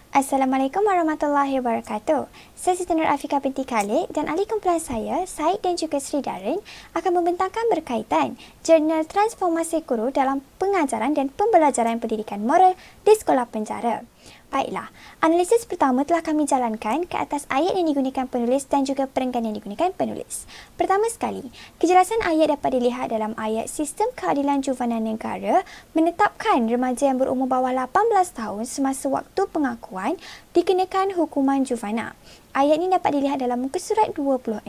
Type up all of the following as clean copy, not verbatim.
Assalamualaikum warahmatullahi wabarakatuh. Saya Siti Nur Afika binti Khalid dan ahli kumpulan saya, Said dan juga Sri Darin akan membentangkan berkaitan jurnal transformasi guru dalam pengajaran dan pembelajaran pendidikan moral di sekolah penjara. Baiklah, analisis pertama telah kami jalankan ke atas ayat yang digunakan penulis dan juga perenggan yang digunakan penulis. Pertama sekali, kejelasan ayat dapat dilihat dalam ayat Sistem Keadilan Juvenil Negara menetapkan remaja yang berumur bawah 18 tahun semasa waktu pengakuan dikenakan hukuman juvenil. Ayat ini dapat dilihat dalam muka surat 26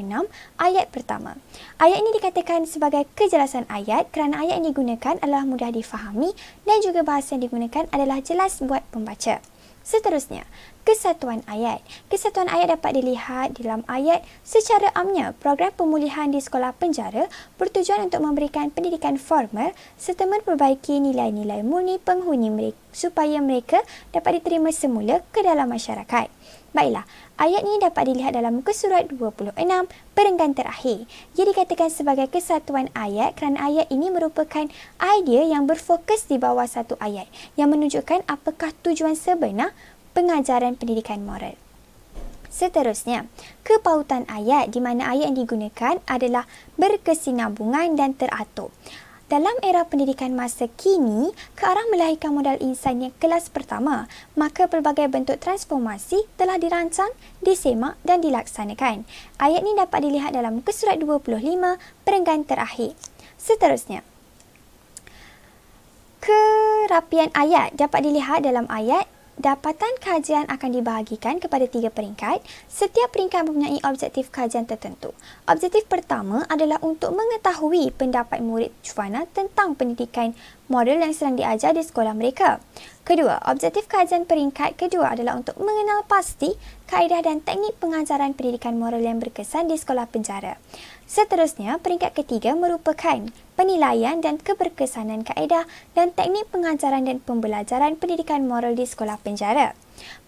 ayat pertama. Ayat ini dikatakan sebagai kejelasan ayat kerana ayat yang digunakan adalah mudah difahami dan juga bahasa yang digunakan adalah jelas buat pembaca. Seterusnya, kesatuan ayat. Kesatuan ayat dapat dilihat dalam ayat secara amnya. Program pemulihan di sekolah penjara bertujuan untuk memberikan pendidikan formal serta memperbaiki nilai-nilai murni penghuni mereka supaya mereka dapat diterima semula ke dalam masyarakat. Baiklah, ayat ini dapat dilihat dalam muka surat 26 perenggan terakhir. Ia dikatakan sebagai kesatuan ayat kerana ayat ini merupakan idea yang berfokus di bawah satu ayat yang menunjukkan apakah tujuan sebenar pengajaran pendidikan moral. Seterusnya, kepautan ayat di mana ayat yang digunakan adalah berkesinambungan dan teratur. Dalam era pendidikan masa kini, ke arah melahirkan modal insan yang kelas pertama, maka pelbagai bentuk transformasi telah dirancang, disemak dan dilaksanakan. Ayat ini dapat dilihat dalam muka surat 25 perenggan terakhir. Seterusnya, kerapian ayat dapat dilihat dalam ayat. Dapatan kajian akan dibahagikan kepada 3 peringkat. Setiap peringkat mempunyai objektif kajian tertentu. Objektif pertama adalah untuk mengetahui pendapat murid juvenil tentang pendidikan moral yang sedang diajar di sekolah mereka. Kedua, objektif kajian peringkat kedua adalah untuk mengenal pasti kaedah dan teknik pengajaran pendidikan moral yang berkesan di sekolah penjara. Seterusnya, peringkat ketiga merupakan penilaian dan keberkesanan kaedah dan teknik pengajaran dan pembelajaran pendidikan moral di sekolah penjara.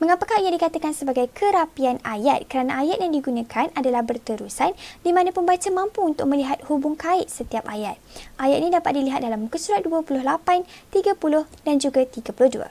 Mengapakah ia dikatakan sebagai kerapian ayat? Kerana ayat yang digunakan adalah berterusan di mana pembaca mampu untuk melihat hubung kait setiap ayat. Ayat ini dapat dilihat dalam muka surat 28, 30 dan juga 32.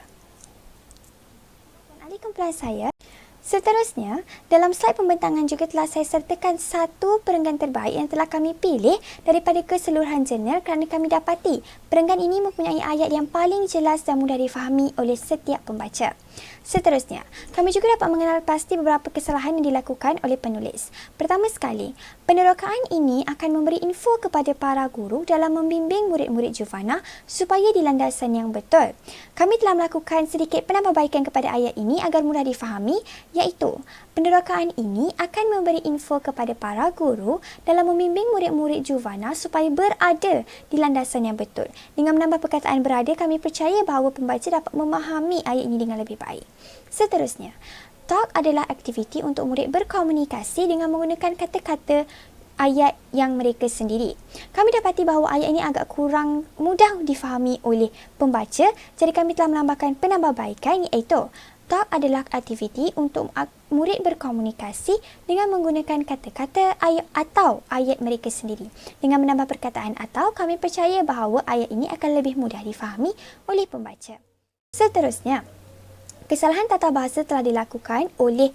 Dan ahli kumpulan saya. Seterusnya, dalam slide pembentangan juga telah saya sertakan satu perenggan terbaik yang telah kami pilih daripada keseluruhan jurnal kerana kami dapati perenggan ini mempunyai ayat yang paling jelas dan mudah difahami oleh setiap pembaca. Seterusnya, kami juga dapat mengenal pasti beberapa kesalahan yang dilakukan oleh penulis. Pertama sekali, penerokaan ini akan memberi info kepada para guru dalam membimbing murid-murid juvenil supaya di landasan yang betul. Kami telah melakukan sedikit penambahbaikan kepada ayat ini agar mudah difahami, iaitu penerokaan ini akan memberi info kepada para guru dalam membimbing murid-murid juvenil supaya berada di landasan yang betul. Dengan menambah perkataan berada, kami percaya bahawa pembaca dapat memahami ayat ini dengan lebih baik. Seterusnya, talk adalah aktiviti untuk murid berkomunikasi dengan menggunakan kata-kata ayat yang mereka sendiri. Kami dapati bahawa ayat ini agak kurang mudah difahami oleh pembaca, jadi kami telah menambahkan penambahbaikan iaitu talk adalah aktiviti untuk murid berkomunikasi dengan menggunakan kata-kata ayat atau ayat mereka sendiri. Dengan menambah perkataan atau, kami percaya bahawa ayat ini akan lebih mudah difahami oleh pembaca. Seterusnya, kesalahan tata bahasa telah dilakukan oleh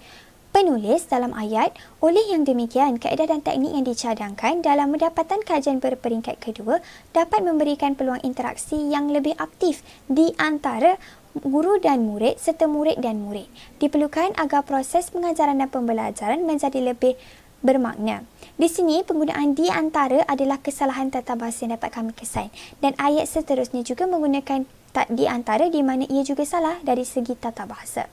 penulis dalam ayat. Oleh yang demikian, kaedah dan teknik yang dicadangkan dalam mendapatkan kajian berperingkat kedua dapat memberikan peluang interaksi yang lebih aktif di antara guru dan murid serta murid dan murid. Diperlukan agar proses pengajaran dan pembelajaran menjadi lebih bermakna. Di sini, penggunaan di antara adalah kesalahan tata bahasa yang dapat kami kesan. Dan ayat seterusnya juga menggunakan di antara di mana ia juga salah dari segi tata bahasa.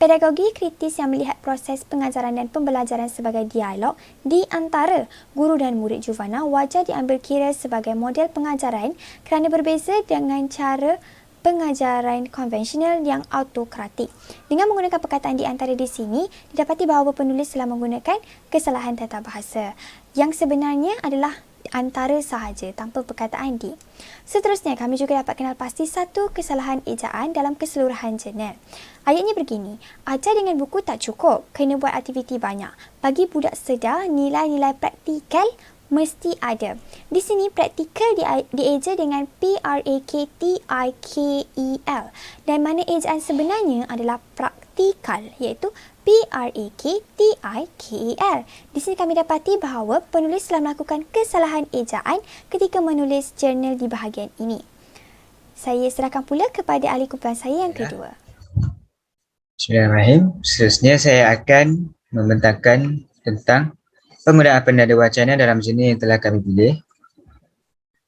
Pedagogi kritis yang melihat proses pengajaran dan pembelajaran sebagai dialog di antara guru dan murid juvenil wajar diambil kira sebagai model pengajaran kerana berbeza dengan cara pengajaran konvensional yang autokratik. Dengan menggunakan perkataan di antara di sini, didapati bahawa penulis telah menggunakan kesalahan tata bahasa yang sebenarnya adalah antara sahaja tanpa perkataan di. Seterusnya, kami juga dapat kenal pasti satu kesalahan ejaan dalam keseluruhan jurnal. Ayatnya begini, ajar dengan buku tak cukup, kena buat aktiviti banyak. Bagi budak sedar, nilai-nilai praktikal mesti ada. Di sini praktikal dieja dengan PRAKTIKEL dan mana ejaan sebenarnya adalah praktikal. praktikal, iaitu Praktikal. Di sini kami dapati bahawa penulis telah melakukan kesalahan ejaan ketika menulis jurnal di bahagian ini. Saya serahkan pula kepada ahli kumpulan saya yang kedua. Bismillahirrahmanirrahim. Seterusnya saya akan membentangkan tentang penggunaan penanda wacana dalam jurnal yang telah kami pilih.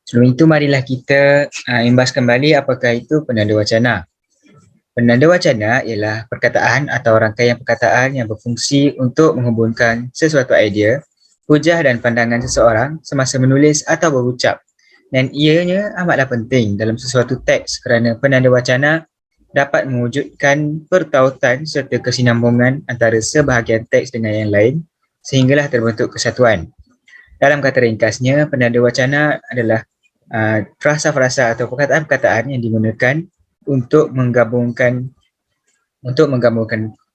Sebelum itu, marilah kita imbas kembali apakah itu penanda wacana. Penanda wacana ialah perkataan atau rangkaian perkataan yang berfungsi untuk menghubungkan sesuatu idea, hujah dan pandangan seseorang semasa menulis atau berucap. Dan ianya amatlah penting dalam sesuatu teks kerana penanda wacana dapat mewujudkan pertautan serta kesinambungan antara sebahagian teks dengan yang lain sehinggalah terbentuk kesatuan. Dalam kata ringkasnya, penanda wacana adalah frasa-frasa atau perkataan-perkataan yang digunakan untuk menghubungkan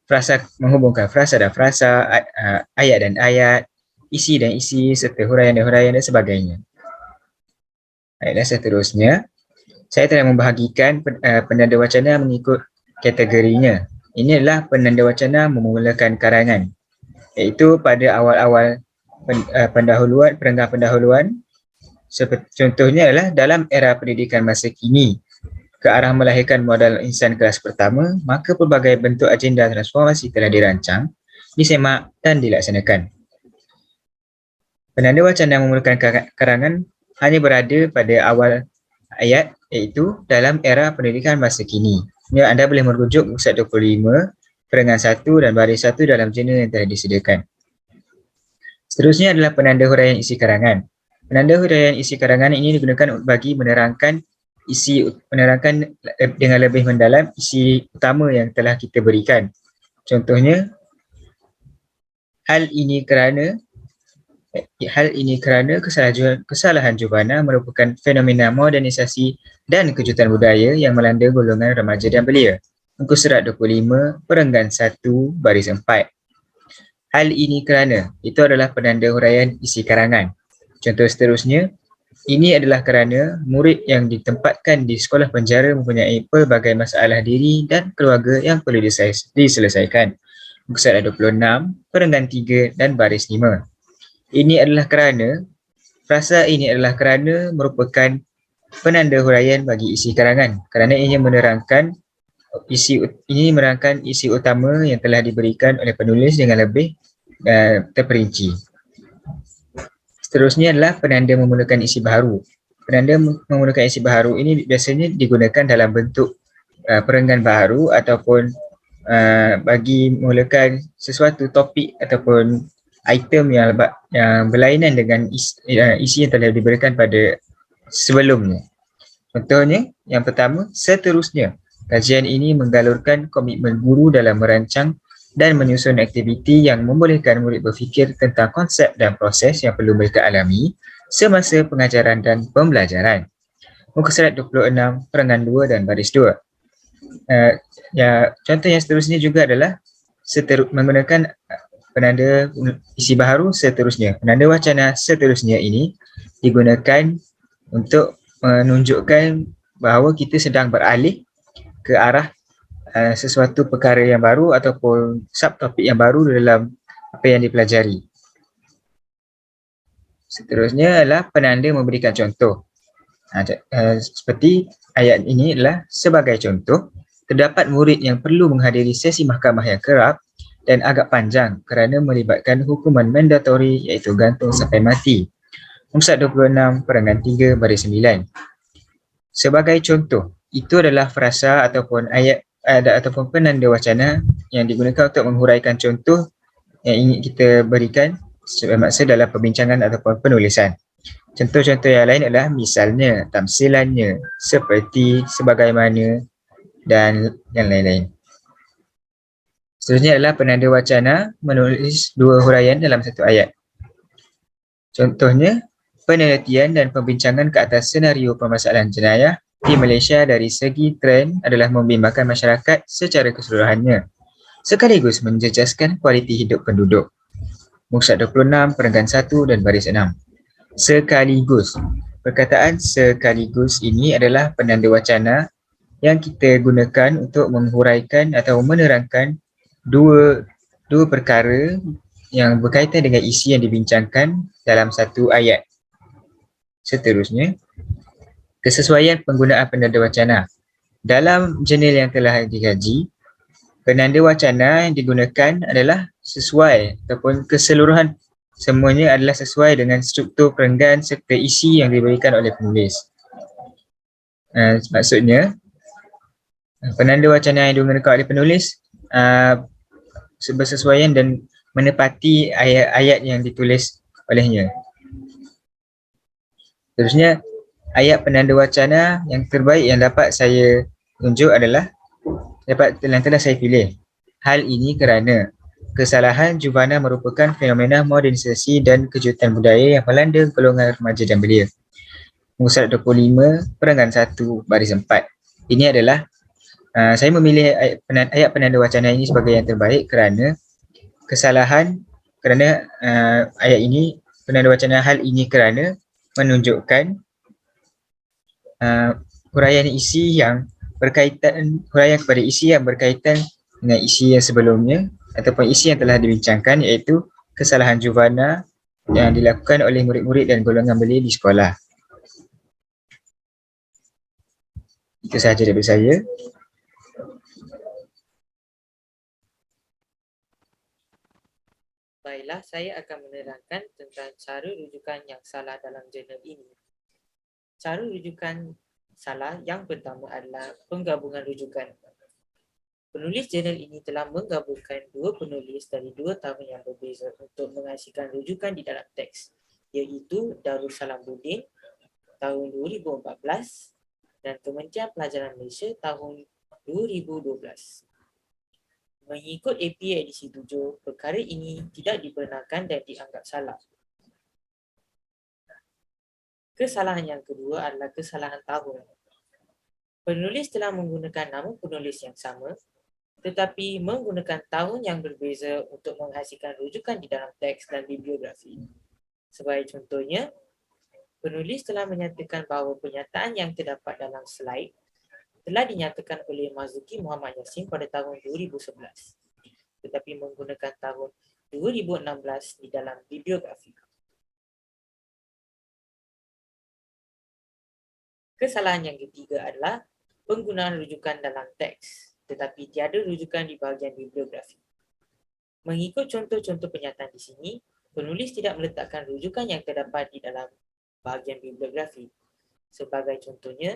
frasa, menghubungkan frasa dan frasa, ayat dan ayat, isi dan isi serta huraian dan huraian dan sebagainya. Baiklah, seterusnya saya telah membahagikan penanda wacana mengikut kategorinya. Ini adalah penanda wacana memulakan karangan, iaitu pada awal-awal perenggan pendahuluan. Contohnya adalah dalam era pendidikan masa kini, ke arah melahirkan modal insan kelas pertama, maka pelbagai bentuk agenda transformasi telah dirancang, disemak dan dilaksanakan. Penanda wacana memulakan karangan hanya berada pada awal ayat, iaitu dalam era pendidikan masa kini. Anda boleh merujuk muka surat 25, perengan 1 dan baris 1 dalam jurnal yang telah disediakan. Seterusnya adalah penanda huraian isi karangan. Penanda huraian isi karangan ini digunakan bagi menerangkan dengan lebih mendalam isi utama yang telah kita berikan. Contohnya, hal ini kerana kesalahan jubana merupakan fenomena modernisasi dan kejutan budaya yang melanda golongan remaja dan belia. Muka surat 25, perenggan 1, baris 4. Hal ini kerana, itu adalah penanda huraian isi karangan. Contoh seterusnya, ini adalah kerana murid yang ditempatkan di sekolah penjara mempunyai pelbagai masalah diri dan keluarga yang perlu diselesaikan. Muka surat 26, perenggan 3 dan baris 5. Ini adalah kerana, frasa ini adalah kerana merupakan penanda huraian bagi isi karangan, kerana ia menerangkan isi utama yang telah diberikan oleh penulis dengan lebih terperinci. Seterusnya adalah penanda memulakan isi baharu. Penanda memulakan isi baharu ini biasanya digunakan dalam bentuk perenggan baharu ataupun bagi memulakan sesuatu topik ataupun item yang berlainan dengan isi yang telah diberikan pada sebelumnya. Contohnya, yang pertama, seterusnya. Kajian ini menggalurkan komitmen guru dalam merancang dan menyusun aktiviti yang membolehkan murid berfikir tentang konsep dan proses yang perlu mereka alami semasa pengajaran dan pembelajaran. Muka surat 26, perengan 2 dan baris 2. Contoh yang seterusnya juga adalah menggunakan penanda isi baharu seterusnya. Penanda wacana seterusnya ini digunakan untuk menunjukkan bahawa kita sedang beralih ke arah sesuatu perkara yang baru ataupun subtopik yang baru dalam apa yang dipelajari. Seterusnya adalah penanda memberikan contoh. Seperti ayat ini adalah sebagai contoh, terdapat murid yang perlu menghadiri sesi mahkamah yang kerap dan agak panjang kerana melibatkan hukuman mandatori iaitu gantung sampai mati. Muka surat 26, perengan 3, baris 9. Sebagai contoh, itu adalah frasa ataupun ayat ataupun penanda wacana yang digunakan untuk menghuraikan contoh yang ingin kita berikan semasa dalam perbincangan ataupun penulisan. Contoh-contoh yang lain adalah misalnya, tamsilannya, seperti, sebagaimana dan yang lain-lain. Seterusnya adalah penanda wacana menulis dua huraian dalam satu ayat. Contohnya, penelitian dan pembincangan ke atas senario permasalahan jenayah di Malaysia dari segi trend adalah membimbangkan masyarakat secara keseluruhannya, sekaligus menjejaskan kualiti hidup penduduk. Muka surat 26, perenggan 1 dan baris 6. Sekaligus. Perkataan sekaligus ini adalah penanda wacana yang kita gunakan untuk menghuraikan atau menerangkan dua perkara yang berkaitan dengan isi yang dibincangkan dalam satu ayat. Seterusnya, kesesuaian penggunaan penanda wacana. Dalam jurnal yang telah dikaji, penanda wacana yang digunakan adalah sesuai ataupun keseluruhan semuanya adalah sesuai dengan struktur perenggan serta isi yang diberikan oleh penulis. Maksudnya, penanda wacana yang digunakan oleh penulis bersesuaian dan menepati ayat-ayat yang ditulis olehnya. Seterusnya, ayat penanda wacana yang terbaik yang dapat saya tunjuk adalah yang telah saya pilih. Hal ini kerana kesalahan juvana merupakan fenomena modernisasi dan kejutan budaya yang melanda golongan remaja dan belia. Muka surat 25, perenggan 1, baris 4. Ini adalah saya memilih ayat penanda wacana ini sebagai yang terbaik kerana ayat ini, penanda wacana hal ini kerana menunjukkan huraian isi yang berkaitan, huraian kepada isi yang berkaitan dengan isi yang sebelumnya ataupun isi yang telah dibincangkan, iaitu kesalahan juvana yang dilakukan oleh murid-murid dan golongan belia di sekolah. Itu sahaja daripada saya. Baiklah, saya akan menerangkan tentang cara rujukan yang salah dalam jurnal ini. Cara rujukan salah yang pertama adalah penggabungan rujukan. Penulis jurnal ini telah menggabungkan dua penulis dari dua tahun yang berbeza untuk menghasilkan rujukan di dalam teks, iaitu Darul Salam Budin tahun 2014 dan Kementerian Pelajaran Malaysia tahun 2012. Mengikut APA edisi 7, perkara ini tidak dibenarkan dan dianggap salah. Kesalahan yang kedua adalah kesalahan tahun. Penulis telah menggunakan nama penulis yang sama tetapi menggunakan tahun yang berbeza untuk menghasilkan rujukan di dalam teks dan bibliografi. Sebagai contohnya, penulis telah menyatakan bahawa pernyataan yang terdapat dalam slide telah dinyatakan oleh Marzuki Muhammad Yassin pada tahun 2011 tetapi menggunakan tahun 2016 di dalam bibliografi. Kesalahan yang ketiga adalah penggunaan rujukan dalam teks tetapi tiada rujukan di bahagian bibliografi. Mengikut contoh-contoh pernyataan di sini, penulis tidak meletakkan rujukan yang terdapat di dalam bahagian bibliografi. Sebagai contohnya,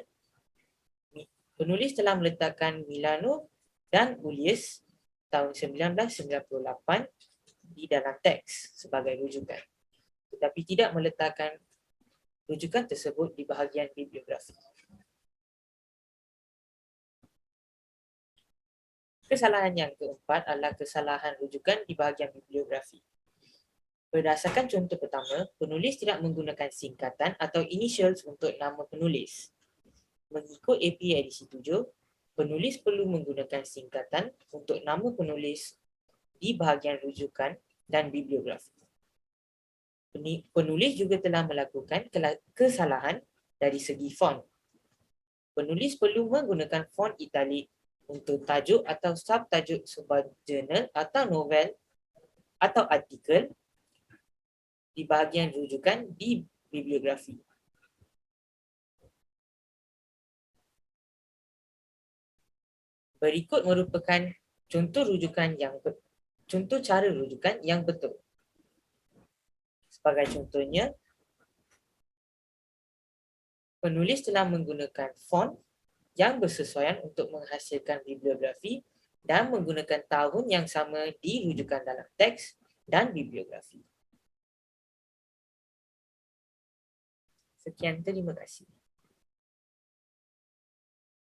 penulis telah meletakkan Milano dan Ullius tahun 1998 di dalam teks sebagai rujukan, tetapi tidak meletakkan rujukan tersebut di bahagian bibliografi. Kesalahan yang keempat adalah kesalahan rujukan di bahagian bibliografi. Berdasarkan contoh pertama, penulis tidak menggunakan singkatan atau initials untuk nama penulis. Mengikut APA edisi 7, penulis perlu menggunakan singkatan untuk nama penulis di bahagian rujukan dan bibliografi. Penulis juga telah melakukan kesalahan dari segi font. Penulis perlu menggunakan font italik untuk tajuk atau subtajuk sebuah jurnal atau novel atau artikel di bahagian rujukan di bibliografi. Berikut merupakan contoh cara rujukan yang betul. Sebagai contohnya, penulis telah menggunakan font yang bersesuaian untuk menghasilkan bibliografi dan menggunakan tahun yang sama di rujukan dalam teks dan bibliografi. Sekian, terima kasih.